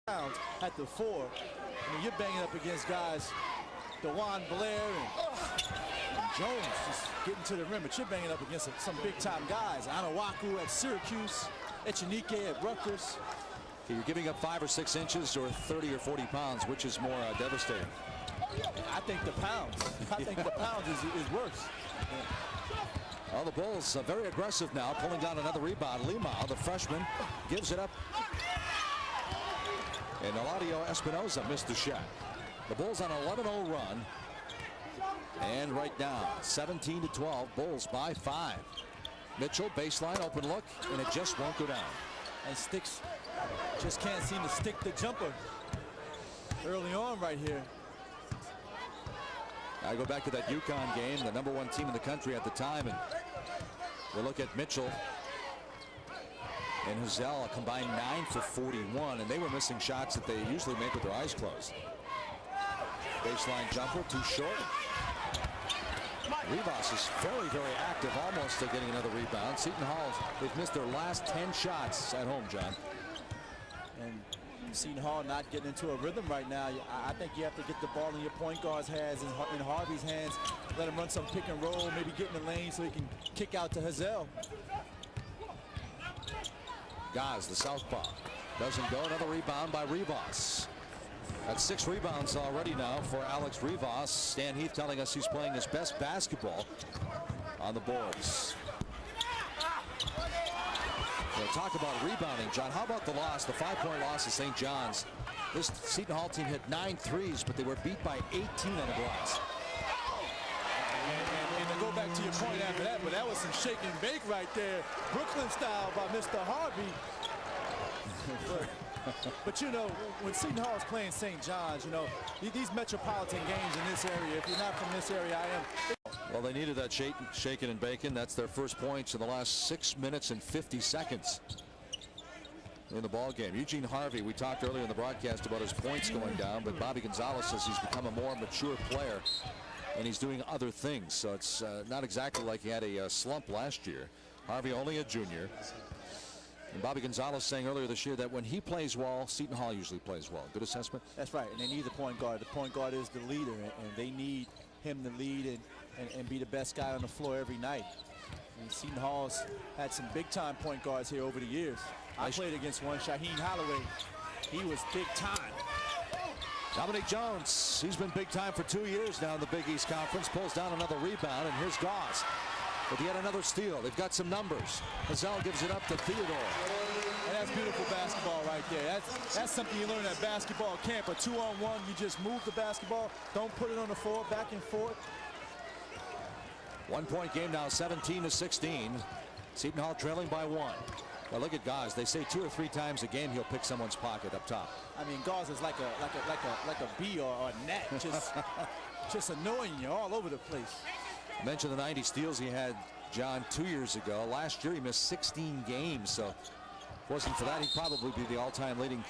at the 4. I mean, you're banging up against guys, DeJuan Blair and Jones just getting to the rim, but you're banging up against some big-time guys. Anawaku at Syracuse, Echenike at Rutgers. You're giving up 5 or 6 inches or 30 or 40 pounds. Which is more devastating? I think the pounds. I think the pounds is worse. Well, the Bulls very aggressive now, pulling down another rebound. Lima, the freshman, gives it up. And Eladio Espinoza missed the shot. The Bulls on an 11-0 run. And right now, 17-12, Bulls by 5. Mitchell, baseline, open look, and it just won't go down. And Sticks just can't seem to stick the jumper early on right here. I go back to that UConn game, the #1 team in the country at the time, and we look at Mitchell and Hazel, a combined 9 for 41, and they were missing shots that they usually make with their eyes closed. Baseline jumper, too short. Rivas is very, very active, almost getting another rebound. Seton Hall, they've missed their last 10 shots at home, John. And Seton Hall not getting into a rhythm right now. I think you have to get the ball in your point guard's hands and in Harvey's hands. Let him run some pick and roll, maybe get in the lane so he can kick out to Hazel. Guys, the southpaw doesn't go. Another rebound by Rivas. That's 6 rebounds already now for Alex Rivas. Stan Heath telling us he's playing his best basketball on the boards. We'll talk about rebounding, John. How about the loss, the 5-point loss to St. John's? This Seton Hall team hit 9 threes, but they were beat by 18 on the glass. And to go back to your point after that, but that was some shake and bake right there. Brooklyn style by Mr. Harvey. But you know, when Seton Hall is playing St. John's, you know, these metropolitan games in this area, if you're not from this area, I am. Well, they needed that shaking and baking. That's their first points in the last 6 minutes and 50 seconds in the ball game. Eugene Harvey, we talked earlier in the broadcast about his points going down, but Bobby Gonzalez says he's become a more mature player and he's doing other things. So it's not exactly like he had a slump last year. Harvey only a junior. And Bobby Gonzalez saying earlier this year that when he plays well, Seton Hall usually plays well. Good assessment? That's right, and they need the point guard. The point guard is the leader, and they need him to lead and be the best guy on the floor every night. And Seton Hall's had some big-time point guards here over the years. I played against one, Shaheen Holloway. He was big time. Dominic Jones, he's been big time for 2 years now in the Big East Conference. Pulls down another rebound, and here's Gauze with yet another steal. They've got some numbers. Hazel gives it up to Theodore. And that's beautiful basketball right there. That's something you learn at basketball camp. A 2-on-1, you just move the basketball. Don't put it on the floor, back and forth. 1-point game now, 17-16. Seton Hall trailing by 1. Well, look at Gauze. They say 2 or 3 times a game he'll pick someone's pocket up top. I mean, Gauze is like a bee or a gnat, just annoying you all over the place. I mentioned the 90 steals he had, John, 2 years ago. Last year he missed 16 games, so if it wasn't for that, he'd probably be the all-time leading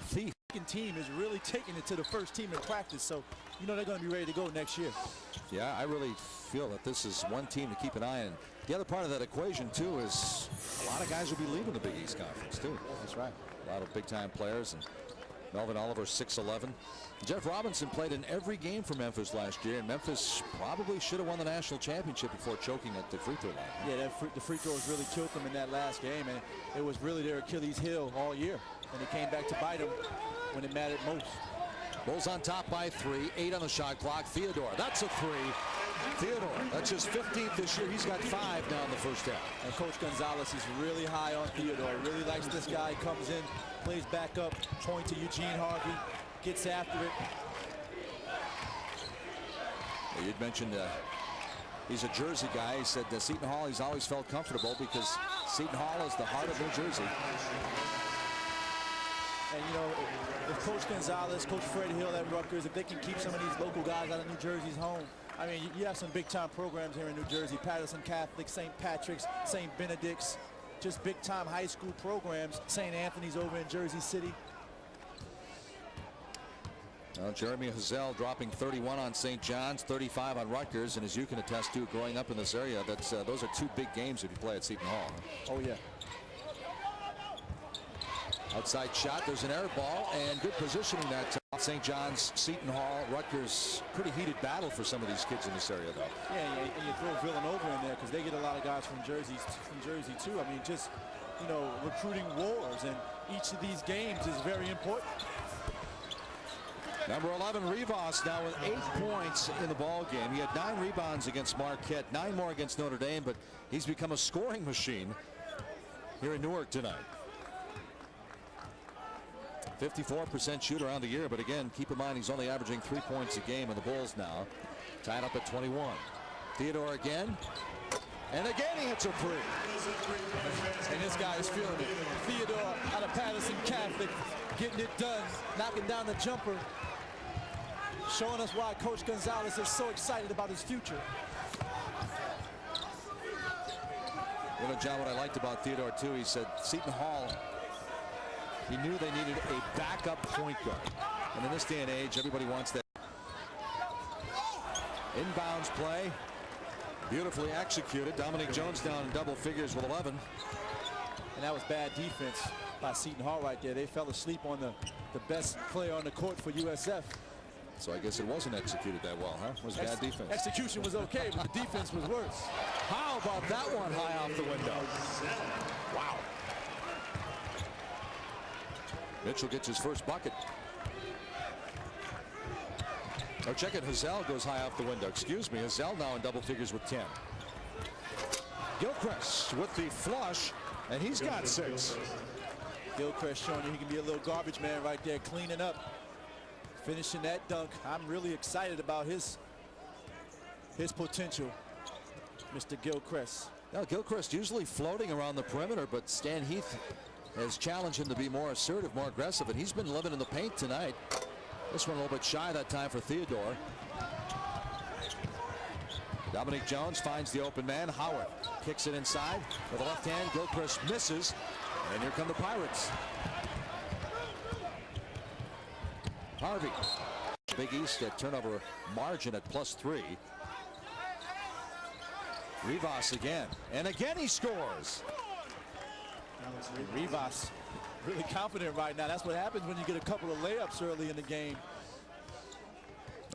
thief. The team is really taking it to the first team in practice, so you know they're going to be ready to go next year. Yeah, I really feel that this is one team to keep an eye on. The other part of that equation, too, is a lot of guys will be leaving the Big East Conference, too. That's right. A lot of big-time players, and Melvin Oliver, 6'11". Jeff Robinson played in every game for Memphis last year, and Memphis probably should have won the national championship before choking at the free throw line. Yeah, the free throws really killed them in that last game, and it was really their Achilles heel all year. And it came back to bite them when it mattered most. Bulls on top by 3, 8 on the shot clock. Theodore, that's a 3. Theodore, that's his 15th this year. He's got 5 now in the first half. And Coach Gonzalez is really high on Theodore. Really likes this guy. Comes in, plays back up, point to Eugene Harvey, gets after it. Well, you'd mentioned he's a Jersey guy. He said Seton Hall, he's always felt comfortable because Seton Hall is the heart of New Jersey. And you know, if Coach Gonzalez, Coach Fred Hill at Rutgers, if they can keep some of these local guys out of New Jersey's home, I mean, you have some big-time programs here in New Jersey. Patterson Catholic, St. Patrick's, St. Benedict's, just big-time high school programs. St. Anthony's over in Jersey City. Well, Jeremy Hazel dropping 31 on St. John's, 35 on Rutgers, and as you can attest to, growing up in this area, that's those are 2 big games if you play at Seton Hall. Oh, yeah. Outside shot, there's an air ball, and good positioning that time. St. John's, Seton Hall, Rutgers, pretty heated battle for some of these kids in this area, though. Yeah, and you throw Villanova in there because they get a lot of guys from Jersey too. I mean, just, you know, recruiting wars, and each of these games is very important. Number 11, Rivas, now with 8 points in the ball game. He had 9 rebounds against Marquette, 9 more against Notre Dame, but he's become a scoring machine here in Newark tonight. 54% shooter on the year, but again, keep in mind he's only averaging 3 points a game, and the Bulls now tied up at 21. Theodore again, and again he hits a three. And this guy is feeling it. Theodore out of Patterson Catholic, getting it done, knocking down the jumper, showing us why Coach Gonzalez is so excited about his future. You know, John, what I liked about Theodore too, he said Seton Hall, he knew they needed a backup point guard. And in this day and age, everybody wants that. Inbounds play, beautifully executed. Dominique Jones down in double figures with 11. And that was bad defense by Seton Hall right there. They fell asleep on the best player on the court for USF. So I guess it wasn't executed that well, huh? It was bad defense. Execution was okay, but the defense was worse. How about that one high off the window? Wow. Mitchell gets his first bucket. Oh, check it. Hazel goes high off the window. Excuse me. Hazel now in double figures with 10. Gilchrist with the flush, and he's got 6. Gilchrist showing you he can be a little garbage man right there, cleaning up, finishing that dunk. I'm really excited about his potential, Mr. Gilchrist. Now, Gilchrist usually floating around the perimeter, but Stan Heath has challenged him to be more assertive, more aggressive, and he's been living in the paint tonight. This one a little bit shy that time for Theodore. Dominique Jones finds the open man. Howard kicks it inside with the left hand. Gilchrist misses, and here come the Pirates. Harvey. Big East at turnover margin at +3. Rivas again, and again he scores. Rivas really confident right now. That's what happens when you get a couple of layups early in the game.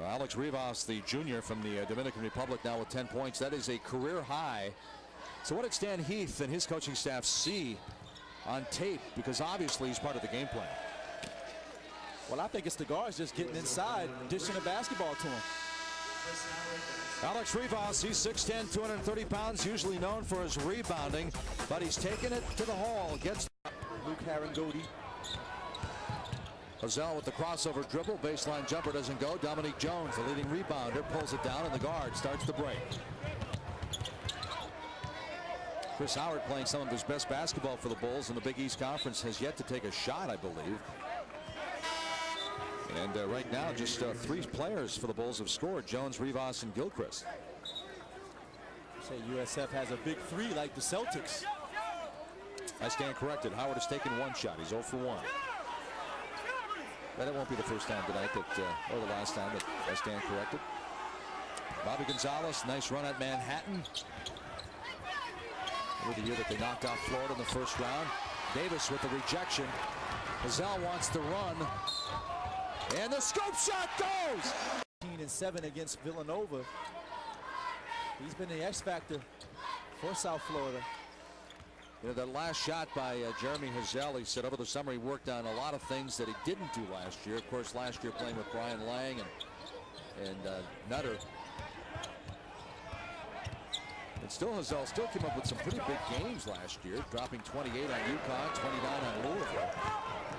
Alex Rivas, the junior from the Dominican Republic, now with 10 points. That is a career high. So what did Stan Heath and his coaching staff see on tape? Because obviously he's part of the game plan. Well, I think it's the guards just getting inside, dishing a basketball to him. Alex Rivas, he's 6'10", 230 pounds, usually known for his rebounding, but he's taken it to the hole. Gets Luke Harangody. Hazel with the crossover dribble, baseline jumper doesn't go. Dominique Jones, the leading rebounder, pulls it down, and the guard starts the break. Chris Howard, playing some of his best basketball for the Bulls in the Big East Conference, has yet to take a shot, I believe. And right now, just 3 players for the Bulls have scored: Jones, Rivas, and Gilchrist. Say USF has a big 3 like the Celtics. I stand corrected. Howard has taken 1 shot. He's 0 for 1. But it won't be the first time tonight or the last time that I stand corrected. Bobby Gonzalez, nice run at Manhattan. Over the year that they knocked out Florida in the first round. Davis with the rejection. Hazel wants to run. And the scoop shot goes! 15-7 against Villanova. He's been the X factor for South Florida. You know, that last shot by Jeremy Hazel, he said over the summer he worked on a lot of things that he didn't do last year. Of course, last year playing with Brian Lang and Nutter. And still, Hazel still came up with some pretty big games last year, dropping 28 on UConn, 29 on Louisville.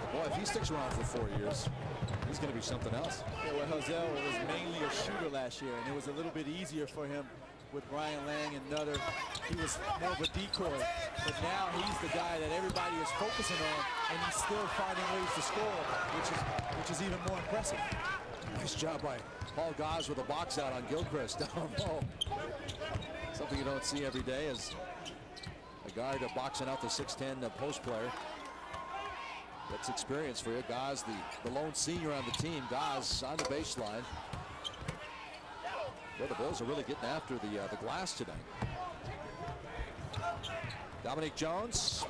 But boy, if he sticks around for 4 years, he's going to be something else. Yeah, well, Hazel was mainly a shooter last year, and it was a little bit easier for him with Brian Lang and Nutter. He was more of a decoy, but now he's the guy that everybody is focusing on, and he's still finding ways to score, which is even more impressive. Nice job by Paul Goss with a box out on Gilchrist down low. Something you don't see every day is a guard boxing out the 6'10" post player. That's experience for you. Goss, the lone senior on the team. Goss on the baseline. Well, the Bulls are really getting after the glass tonight. Dominique Jones.